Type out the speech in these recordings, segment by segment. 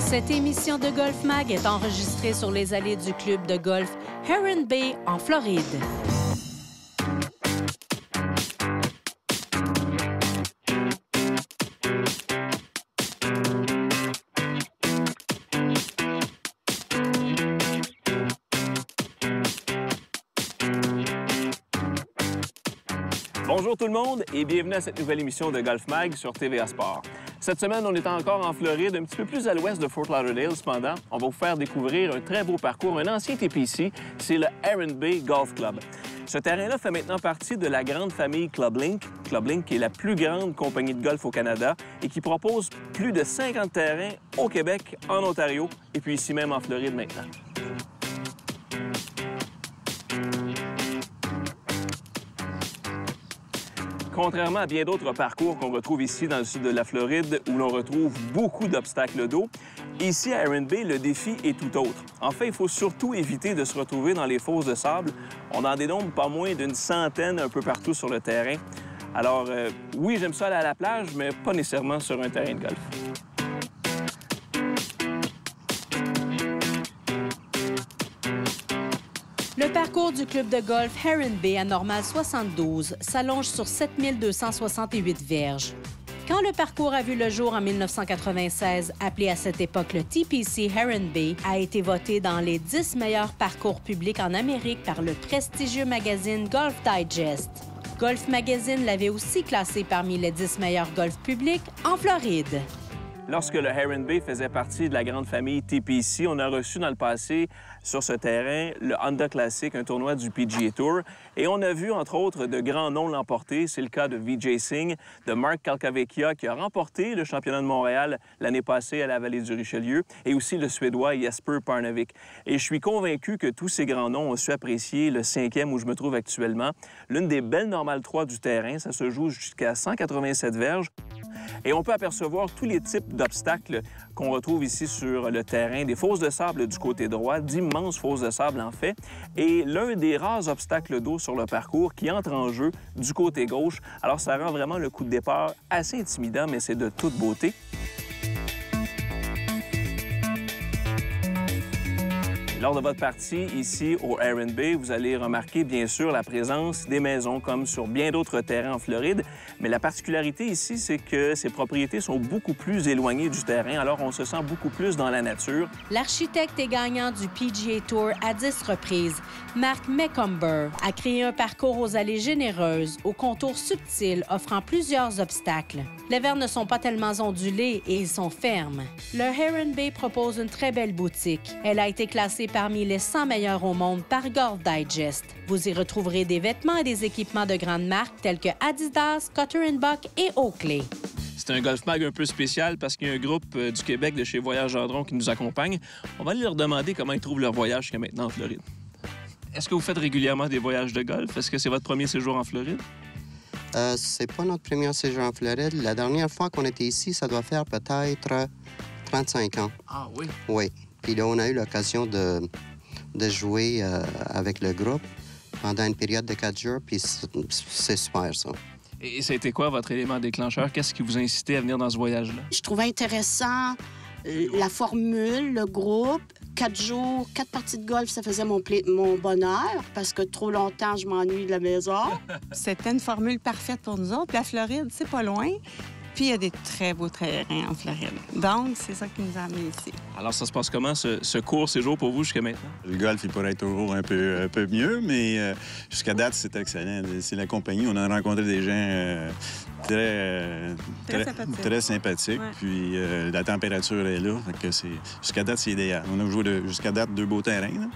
Cette émission de Golf Mag est enregistrée sur les allées du club de golf Heron Bay, en Floride. Bonjour tout le monde et bienvenue à cette nouvelle émission de Golf Mag sur TVA Sport. Cette semaine, on est encore en Floride, un petit peu plus à l'ouest de Fort Lauderdale. Cependant, on va vous faire découvrir un très beau parcours, un ancien TPC, c'est le Heron Bay Golf Club. Ce terrain-là fait maintenant partie de la grande famille Club Link. Club Link qui est la plus grande compagnie de golf au Canada et qui propose plus de 50 terrains au Québec, en Ontario et puis ici même en Floride maintenant. Contrairement à bien d'autres parcours qu'on retrouve ici dans le sud de la Floride, où l'on retrouve beaucoup d'obstacles d'eau, ici à Heron Bay, le défi est tout autre. En fait, il faut surtout éviter de se retrouver dans les fosses de sable. On en dénombre pas moins d'une centaine un peu partout sur le terrain. Alors, oui, j'aime ça aller à la plage, mais pas nécessairement sur un terrain de golf. Le parcours du club de golf Heron Bay à Normal 72 s'allonge sur 7268 verges. Quand le parcours a vu le jour en 1996, appelé à cette époque le TPC Heron Bay, a été voté dans les 10 meilleurs parcours publics en Amérique par le prestigieux magazine Golf Digest. Golf Magazine l'avait aussi classé parmi les 10 meilleurs golfs publics en Floride. Lorsque le Heron Bay faisait partie de la grande famille TPC, on a reçu dans le passé sur ce terrain le Honda Classic, un tournoi du PGA Tour. Et on a vu, entre autres, de grands noms l'emporter. C'est le cas de Vijay Singh, de Mark Calcavecchia, qui a remporté le championnat de Montréal l'année passée à la Vallée du Richelieu, et aussi le Suédois Jesper Parnevik. Et je suis convaincu que tous ces grands noms ont su apprécier le 5e où je me trouve actuellement. L'une des belles normales 3 du terrain, ça se joue jusqu'à 187 verges. Et on peut apercevoir tous les types d'obstacles qu'on retrouve ici sur le terrain. Des fosses de sable du côté droit, d'immenses fosses de sable en fait, et l'un des rares obstacles d'eau sur le parcours qui entre en jeu du côté gauche. Alors ça rend vraiment le coup de départ assez intimidant, mais c'est de toute beauté. Lors de votre partie ici au Heron Bay, vous allez remarquer bien sûr la présence des maisons comme sur bien d'autres terrains en Floride. Mais la particularité ici, c'est que ces propriétés sont beaucoup plus éloignées du terrain, alors on se sent beaucoup plus dans la nature. L'architecte et gagnant du PGA Tour à 10 reprises, Mark Macomber, a créé un parcours aux allées généreuses, aux contours subtils, offrant plusieurs obstacles. Les verres ne sont pas tellement ondulés et ils sont fermes. Le Heron Bay propose une très belle boutique. Elle a été classée parmi les 100 meilleurs au monde par Golf Digest. Vous y retrouverez des vêtements et des équipements de grandes marques tels que Adidas, Cutter & Buck et Oakley. C'est un Golf Mag un peu spécial parce qu'il y a un groupe du Québec de chez Voyage Gendron qui nous accompagne. On va aller leur demander comment ils trouvent leur voyage jusqu'à maintenant en Floride. Est-ce que vous faites régulièrement des voyages de golf? Est-ce que c'est votre premier séjour en Floride? C'est pas notre premier séjour en Floride. La dernière fois qu'on était ici, ça doit faire peut-être 35 ans. Ah oui? Oui. Puis là, on a eu l'occasion de jouer avec le groupe pendant une période de 4 jours, puis c'est super, ça. Et ça a été quoi votre élément déclencheur? Qu'est-ce qui vous a incité à venir dans ce voyage-là? Je trouvais intéressant la formule, le groupe. 4 jours, 4 parties de golf, ça faisait mon bonheur, parce que trop longtemps, je m'ennuie de la maison. C'était une formule parfaite pour nous autres. La Floride, c'est pas loin. Puis il y a des très beaux terrains en Floride. Donc, c'est ça qui nous a amenés ici. Alors, ça se passe comment, ce court séjour pour vous jusqu'à maintenant? Le golf, il pourrait être toujours un peu mieux, mais jusqu'à date, c'est excellent. C'est la compagnie. On a rencontré des gens très sympathiques. Ouais. Puis la température est là. Jusqu'à date, c'est idéal. On a joué jusqu'à date 2 beaux terrains. Là.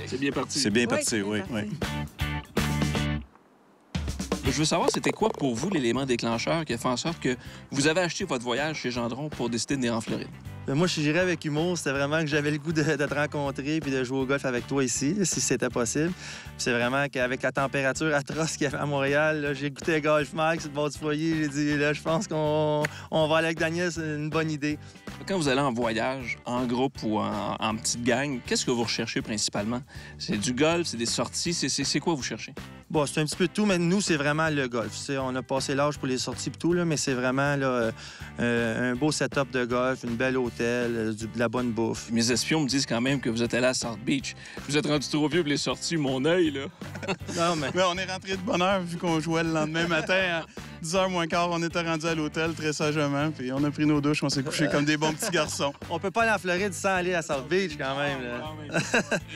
C'est bien parti. C'est bien parti, oui. Je veux savoir, c'était quoi pour vous l'élément déclencheur qui a fait en sorte que vous avez acheté votre voyage chez Gendron pour décider de venir en Floride? Moi, je dirais avec humour, c'était vraiment que j'avais le goût de te rencontrer puis de jouer au golf avec toi ici, si c'était possible. C'est vraiment qu'avec la température atroce qu'il y avait à Montréal, j'ai goûté à Golf Mag sur le bord du foyer. J'ai dit, là, je pense qu'on va aller avec Daniel, c'est une bonne idée. Quand vous allez en voyage, en groupe ou en petite gang, qu'est-ce que vous recherchez principalement? C'est du golf, c'est des sorties, c'est quoi vous cherchez? Bon, c'est un petit peu de tout, mais nous, c'est vraiment le golf. On a passé l'âge pour les sorties et tout, là, mais c'est vraiment là, un beau setup de golf, une belle hôtel, de la bonne bouffe. Mes espions me disent quand même que vous êtes allé à South Beach. Vous êtes rendu trop vieux pour les sorties, mon œil, là. Non, mais... Mais on est rentré de bonne heure vu qu'on jouait le lendemain matin. À 10h moins quart, on était rendu à l'hôtel très sagement, puis on a pris nos douches, on s'est couchés comme des bons petits garçons. On peut pas aller en Floride sans aller à South Beach quand même. Là.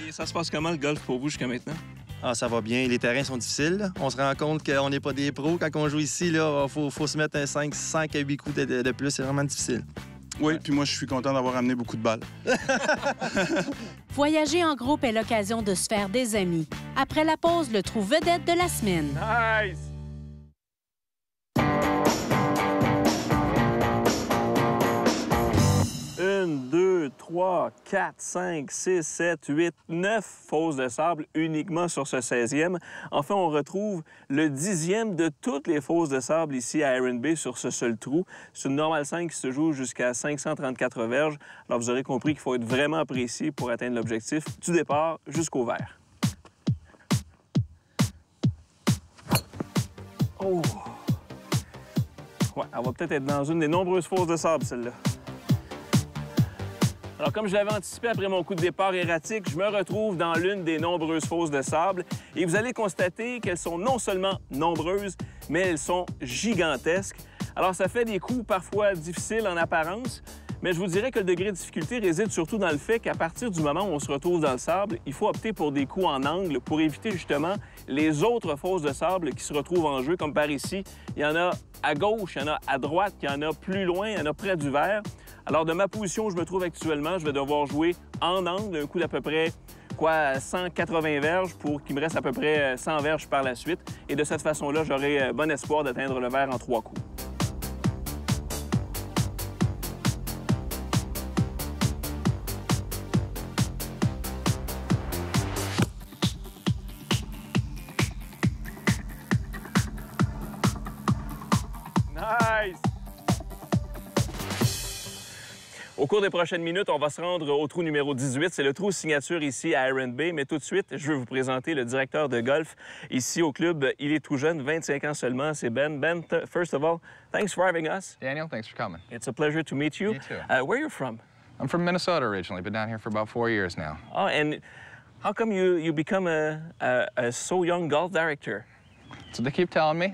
Et ça se passe comment, le golf, pour vous, jusqu'à maintenant? Ah, ça va bien. Les terrains sont difficiles. Là. On se rend compte qu'on n'est pas des pros. Quand on joue ici, il faut se mettre un 5 à 8 coups de plus. C'est vraiment difficile. Oui, puis moi, je suis content d'avoir amené beaucoup de balles. Voyager en groupe est l'occasion de se faire des amis. Après la pause, le trou vedette de la semaine. Nice! 1, 2, 3, 4, 5, 6, 7, 8, 9 fosses de sable uniquement sur ce 16e. Enfin, on retrouve le 10e de toutes les fosses de sable ici à Heron Bay sur ce seul trou. C'est une normale 5 qui se joue jusqu'à 534 verges. Alors, vous aurez compris qu'il faut être vraiment précis pour atteindre l'objectif du départ jusqu'au vert. Oh! Ouais, elle va peut-être être dans une des nombreuses fosses de sable, celle-là. Alors, comme je l'avais anticipé après mon coup de départ erratique, je me retrouve dans l'une des nombreuses fosses de sable et vous allez constater qu'elles sont non seulement nombreuses, mais elles sont gigantesques. Alors, ça fait des coups parfois difficiles en apparence, mais je vous dirais que le degré de difficulté réside surtout dans le fait qu'à partir du moment où on se retrouve dans le sable, il faut opter pour des coups en angle pour éviter justement les autres fosses de sable qui se retrouvent en jeu, comme par ici. Il y en a à gauche, il y en a à droite, il y en a plus loin, il y en a près du vert. Alors, de ma position où je me trouve actuellement, je vais devoir jouer en angle, un coup d'à peu près 180 verges pour qu'il me reste à peu près 100 verges par la suite. Et de cette façon-là, j'aurai bon espoir d'atteindre le vert en 3 coups. Nice! Au cours des prochaines minutes, on va se rendre au trou numéro 18. C'est le trou signature ici à Heron Bay. Mais tout de suite, je veux vous présenter le directeur de golf ici au club. Il est tout jeune, 25 ans seulement. C'est Ben. Ben, first of all, thanks for having us. Daniel, thanks for coming. It's a pleasure to meet you. Me too. Where are you from? I'm from Minnesota originally, been down here for about 4 years now. Oh, and how come you become a so young golf director? So they keep telling me.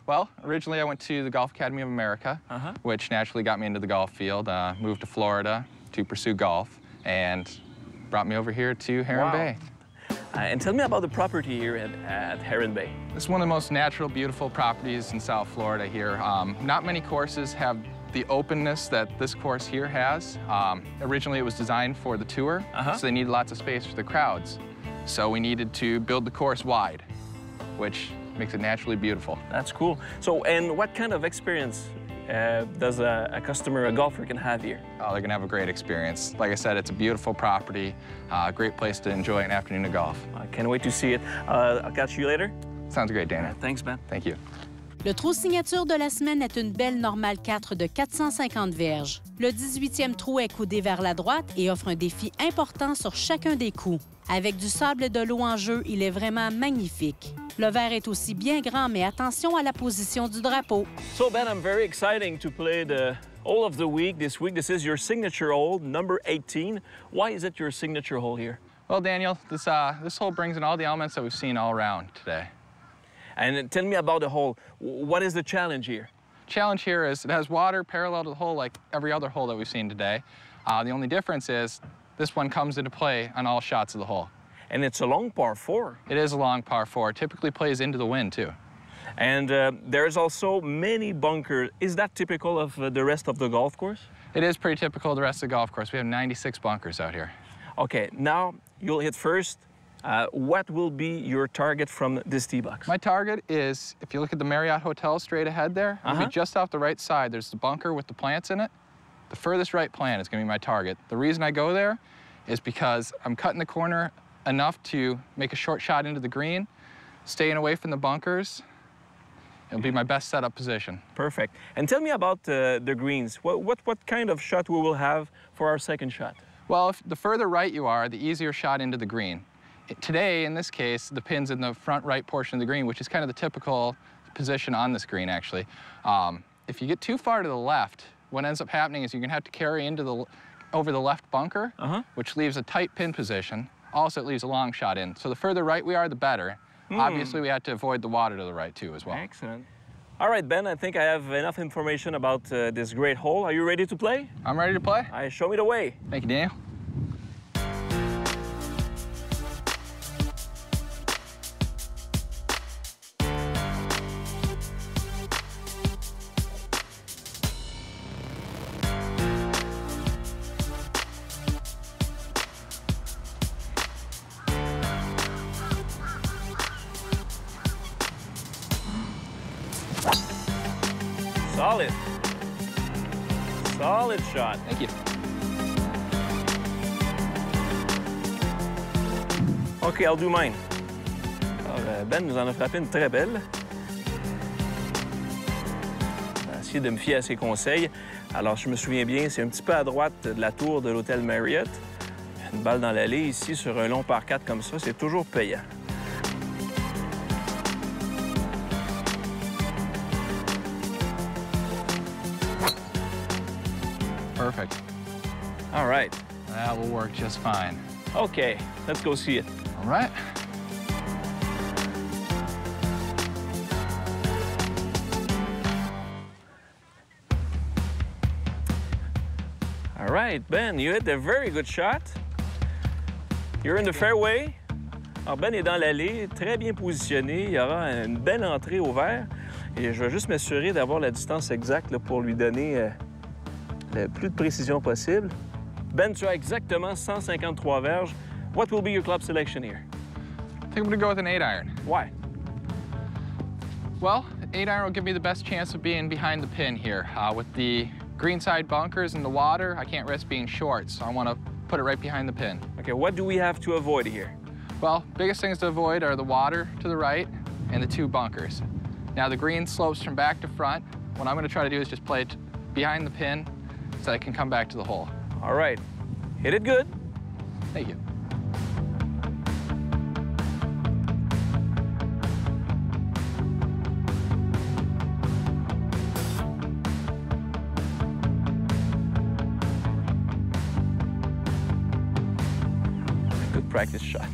Well, originally I went to the Golf Academy of America, which naturally got me into the golf field. Moved to Florida to pursue golf and brought me over here to Heron Bay. And tell me about the property here at Heron Bay. This is one of the most natural, beautiful properties in South Florida here. Not many courses have the openness that this course here has. Originally it was designed for the tour, so they needed lots of space for the crowds. So we needed to build the course wide, which makes it naturally beautiful. That's cool. So, and what kind of experience does a customer, a golfer can have here? Oh, they're gonna have a great experience. Like I said, it's a beautiful property, a great place to enjoy an afternoon of golf. I can't wait to see it. I'll catch you later. Sounds great, Dana. Thanks, Ben. Thank you. Le trou signature de la semaine est une belle normale 4 de 450 verges. Le 18e trou est coudé vers la droite et offre un défi important sur chacun des coups. Avec du sable et de l'eau en jeu, il est vraiment magnifique. Le vert est aussi bien grand, mais attention à la position du drapeau. So, Ben, I'm very excited to play the hole of the week this week. This is your signature hole, number 18. Why is it your signature hole here? Well, Daniel, this hole brings in all the elements that we've seen all around today. And tell me about the hole. What is the challenge here? Challenge here is it has water parallel to the hole like every other hole that we've seen today. The only difference is this one comes into play on all shots of the hole. And it's a long par 4. It is a long par 4. It typically plays into the wind, too. And there's also many bunkers. Is that typical of the rest of the golf course? It is pretty typical of the rest of the golf course. We have 96 bunkers out here. Okay, now you'll hit first. What will be your target from this tee box? My target is, if you look at the Marriott Hotel straight ahead there, it'll be just off the right side. There's the bunker with the plants in it. The furthest right plant is going to be my target. The reason I go there is because I'm cutting the corner enough to make a short shot into the green, staying away from the bunkers, It'll be my best setup position. Perfect. And tell me about the greens. What kind of shot we will have for our second shot? Well, the further right you are, the easier shot into the green. Today, in this case, the pin's in the front right portion of the green, which is kind of the typical position on this green, actually. If you get too far to the left, what ends up happening is you're going to have to carry over the left bunker, which leaves a tight pin position. Also, it leaves a long shot in. So the further right we are, the better. Obviously, we have to avoid the water to the right, too, as well. Excellent. All right, Ben, I think I have enough information about this great hole. Are you ready to play? I'm ready to play. All right, show me the way. Thank you, Daniel. Solid. Solid shot. Thank you. OK, I'll do mine. Alors, Ben nous en a frappé une très belle. Je vais essayer de me fier à ses conseils. Alors, je me souviens bien, c'est un petit peu à droite de la tour de l'hôtel Marriott. Une balle dans l'allée, ici, sur un long par 4 comme ça, c'est toujours payant. Perfect. All right. That will work just fine. OK, let's go see it. All right. All right, Ben, you hit a very good shot. You're in the fairway. Alors, Ben est dans l'allée, très bien positionné. Il y aura une belle entrée au vert. Et je vais juste m'assurer d'avoir la distance exacte là, pour lui donner le plus de précision possible. Ben, tu as exactement 153 verges. What will be your club selection here? I think I'm going to go with an 8-iron. Why? Well, 8-iron will give me the best chance of being behind the pin here. With the greenside bunkers in the water, I can't risk being short, so I want to put it right behind the pin. Okay, what do we have to avoid here? Well, biggest things to avoid are the water to the right and the 2 bunkers. Now, the green slopes from back to front. What I'm going to try to do is just play it behind the pin so I can come back to the hole. All right. Hit it good. Thank you. Good practice shot.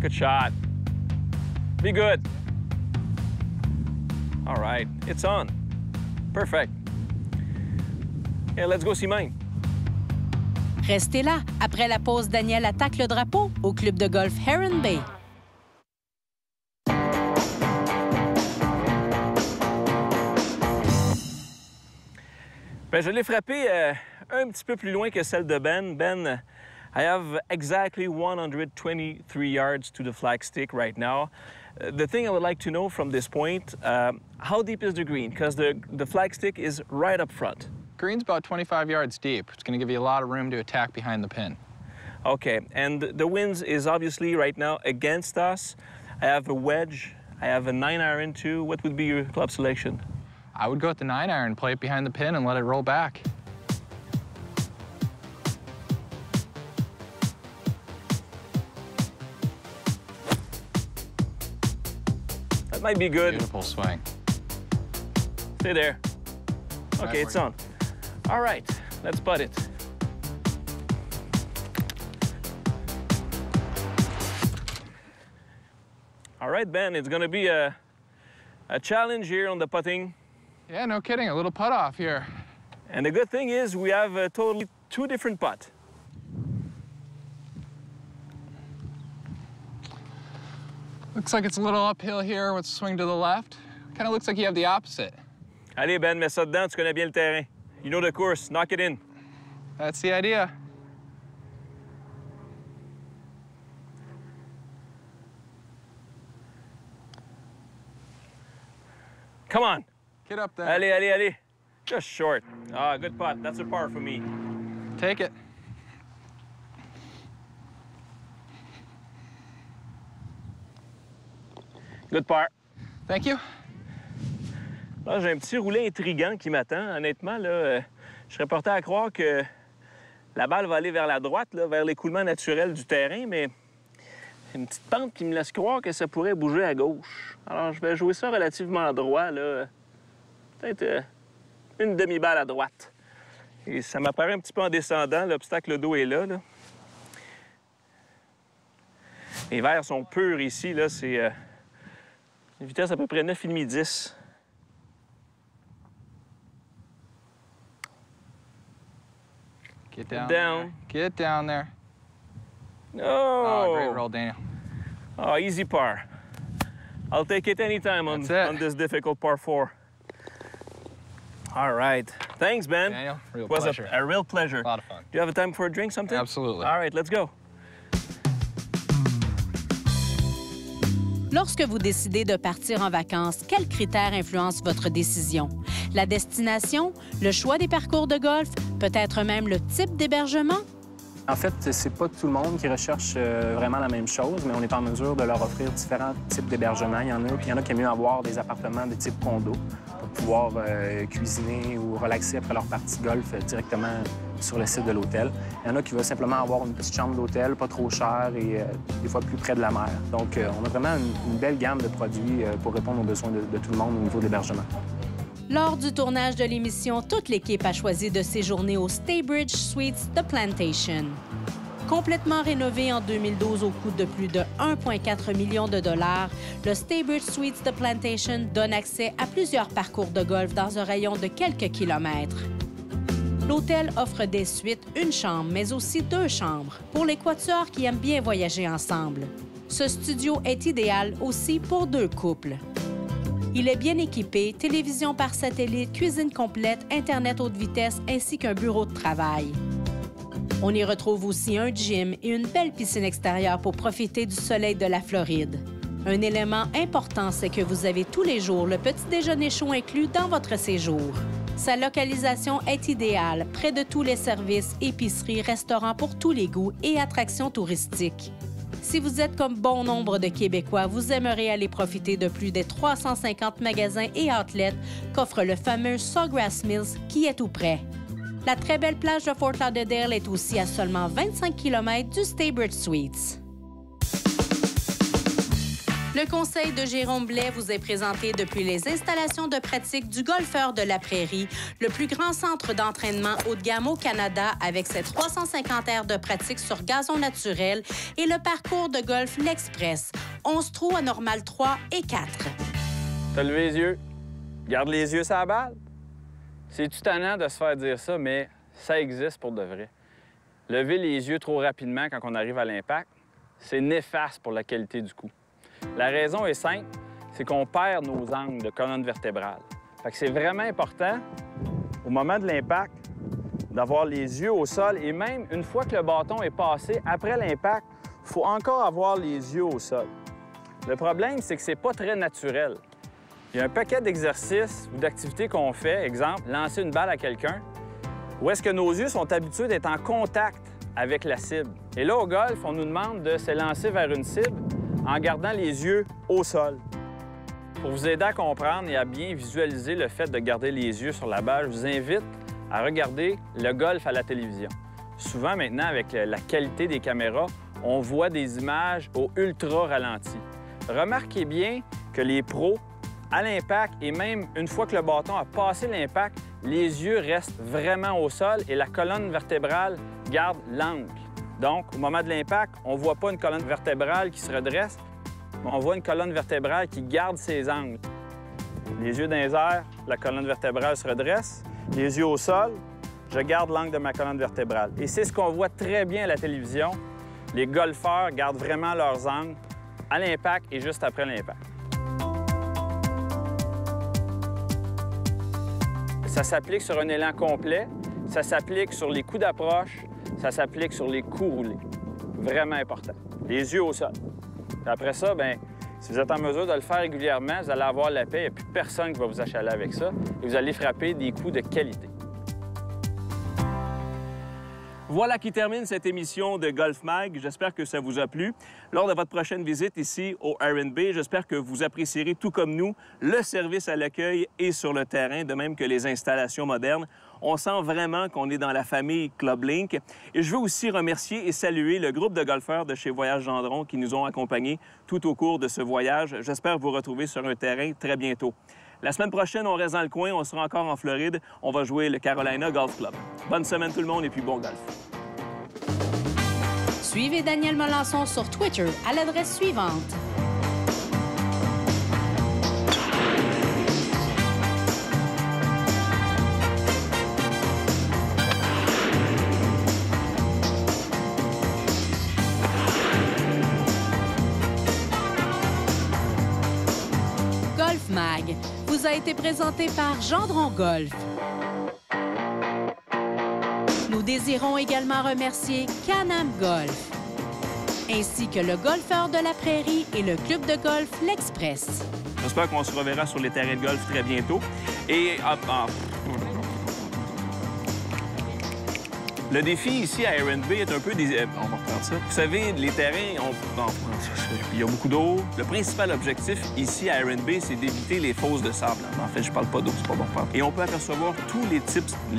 Good shot. Be good. All right, it's on. Perfect. Yeah, let's go see mine. Restez là. Après la pause, Daniel attaque le drapeau au club de golf Heron Bay. Ben, je l'ai frappé un petit peu plus loin que celle de Ben. Ben, I have exactly 123 yards to the flagstick right now. The thing I would like to know from this point, how deep is the green? Because the flagstick is right up front. Green's about 25 yards deep. It's going to give you a lot of room to attack behind the pin. Okay, and the winds is obviously right now against us. I have a wedge. I have a 9-iron too. What would be your club selection? I would go with the 9-iron, play it behind the pin, and let it roll back. That might be good. Beautiful swing. Stay there. Okay, it's on. All right, let's putt it. All right, Ben, it's gonna be a challenge here on the putting. Yeah, no kidding, a little putt off here. And the good thing is we have totally 2 different putts. Looks like it's a little uphill here with swing to the left. Kind of looks like you have the opposite. Allez, Ben, mets ça dedans, tu connais bien le terrain. You know the course, knock it in. That's the idea. Come on. Get up there. Allez, allez, allez. Just short. Ah, good putt. That's a par for me. Take it. Good par. Thank you. Là, j'ai un petit roulet intriguant qui m'attend. Honnêtement, là, je serais porté à croire que la balle va aller vers la droite, là, vers l'écoulement naturel du terrain, mais une petite pente qui me laisse croire que ça pourrait bouger à gauche. Alors, je vais jouer ça relativement droit, là. Peut-être une demi-balle à droite. Et ça m'apparaît un petit peu en descendant. L'obstacle d'eau est là. Les verres sont purs ici. Là. C'est une vitesse à peu près 9,5-10. Get down. Down. There. Get down there. Oh! Oh, great roll, Daniel. Oh, easy par. I'll take it anytime on this difficult par 4. All right. Thanks, Ben. Daniel, real It was pleasure. a real pleasure. A lot of fun. Do you have a time for a drink, something? Absolutely. All right, let's go. Lorsque vous décidez de partir en vacances, quels critères influencent votre décision? La destination, le choix des parcours de golf, peut-être même le type d'hébergement? En fait, c'est pas tout le monde qui recherche vraiment la même chose, mais on est en mesure de leur offrir différents types d'hébergements. Il y en a qui aiment mieux avoir des appartements de type condo pour pouvoir cuisiner ou relaxer après leur partie de golf directement sur le site de l'hôtel. Il y en a qui veulent simplement avoir une petite chambre d'hôtel, pas trop chère et des fois plus près de la mer. Donc, on a vraiment une belle gamme de produits pour répondre aux besoins de tout le monde au niveau de l'hébergement. Lors du tournage de l'émission, toute l'équipe a choisi de séjourner au Staybridge Suites The Plantation. Complètement rénové en 2012 au coût de plus de 1,4 million de dollars, le Staybridge Suites The Plantation donne accès à plusieurs parcours de golf dans un rayon de quelques kilomètres. L'hôtel offre des suites, une chambre, mais aussi 2 chambres, pour les quatuors qui aiment bien voyager ensemble. Ce studio est idéal aussi pour 2 couples. Il est bien équipé, télévision par satellite, cuisine complète, Internet haute vitesse ainsi qu'un bureau de travail. On y retrouve aussi un gym et une belle piscine extérieure pour profiter du soleil de la Floride. Un élément important, c'est que vous avez tous les jours le petit déjeuner chaud inclus dans votre séjour. Sa localisation est idéale, près de tous les services, épiceries, restaurants pour tous les goûts et attractions touristiques. Si vous êtes comme bon nombre de Québécois, vous aimerez aller profiter de plus de 350 magasins et outlets qu'offre le fameux Sawgrass Mills qui est tout près. La très belle plage de Fort Lauderdale est aussi à seulement 25 km du Staybridge Suites. Le conseil de Jérôme Blais vous est présenté depuis les installations de pratique du Golfeur de la Prairie, le plus grand centre d'entraînement haut de gamme au Canada avec ses 350 aires de pratique sur gazon naturel et le parcours de golf L'Express, 11 trous à normal 3 et 4. T'as levé les yeux. Garde les yeux sur la balle. C'est-tu tannant de se faire dire ça, mais ça existe pour de vrai. Lever les yeux trop rapidement quand on arrive à l'impact, c'est néfaste pour la qualité du coup. La raison est simple, c'est qu'on perd nos angles de colonne vertébrale. Fait que c'est vraiment important, au moment de l'impact, d'avoir les yeux au sol et même une fois que le bâton est passé, après l'impact, il faut encore avoir les yeux au sol. Le problème, c'est que c'est pas très naturel. Il y a un paquet d'exercices ou d'activités qu'on fait, exemple, lancer une balle à quelqu'un, où est-ce que nos yeux sont habitués d'être en contact avec la cible. Et là, au golf, on nous demande de s'élancer vers une cible en gardant les yeux au sol. Pour vous aider à comprendre et à bien visualiser le fait de garder les yeux sur la balle, je vous invite à regarder le golf à la télévision. Souvent, maintenant, avec la qualité des caméras, on voit des images au ultra ralenti. Remarquez bien que les pros, à l'impact et même une fois que le bâton a passé l'impact, les yeux restent vraiment au sol et la colonne vertébrale garde l'angle. Donc, au moment de l'impact, on ne voit pas une colonne vertébrale qui se redresse, mais on voit une colonne vertébrale qui garde ses angles. Les yeux dans les airs, la colonne vertébrale se redresse. Les yeux au sol, je garde l'angle de ma colonne vertébrale. Et c'est ce qu'on voit très bien à la télévision. Les golfeurs gardent vraiment leurs angles à l'impact et juste après l'impact. Ça s'applique sur un élan complet, ça s'applique sur les coups d'approche, ça s'applique sur les coups roulés. Vraiment important. Les yeux au sol. Puis après ça, bien, si vous êtes en mesure de le faire régulièrement, vous allez avoir la paix. Il n'y a plus personne qui va vous achaler avec ça. Et vous allez frapper des coups de qualité. Voilà qui termine cette émission de Golf Mag. J'espère que ça vous a plu. Lors de votre prochaine visite ici au R&B, j'espère que vous apprécierez, tout comme nous, le service à l'accueil et sur le terrain, de même que les installations modernes. On sent vraiment qu'on est dans la famille Club Link. Et je veux aussi remercier et saluer le groupe de golfeurs de chez Voyage Gendron qui nous ont accompagnés tout au cours de ce voyage. J'espère vous retrouver sur un terrain très bientôt. La semaine prochaine, on reste dans le coin, on sera encore en Floride. On va jouer le Carolina Golf Club. Bonne semaine tout le monde et puis bon golf. Suivez Daniel Melançon sur Twitter à l'adresse suivante. Golf Mag vous a été présenté par Gendron Golf. Nous désirons également remercier Can-Am Golf, ainsi que le Golfeur de la Prairie et le Club de golf L'Express. J'espère qu'on se reverra sur les terrains de golf très bientôt. Et le défi ici à R&B est un peu... on va reprendre ça. Vous savez, les terrains, il y a beaucoup d'eau. Le principal objectif ici à R&B, c'est d'éviter les fosses de sable. En fait, je parle pas d'eau, c'est pas bon. Et on peut apercevoir tous les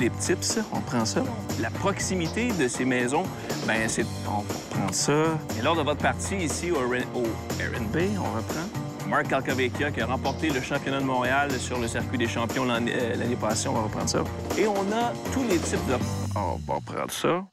tips, on prend ça. La proximité de ces maisons, bien, c'est... On prend ça. Et lors de votre partie ici au R&B, on reprend. Mark Calcavecchia qui a remporté le championnat de Montréal sur le circuit des champions l'année passée. On va reprendre ça. Et on a tous les types de... On va prendre ça.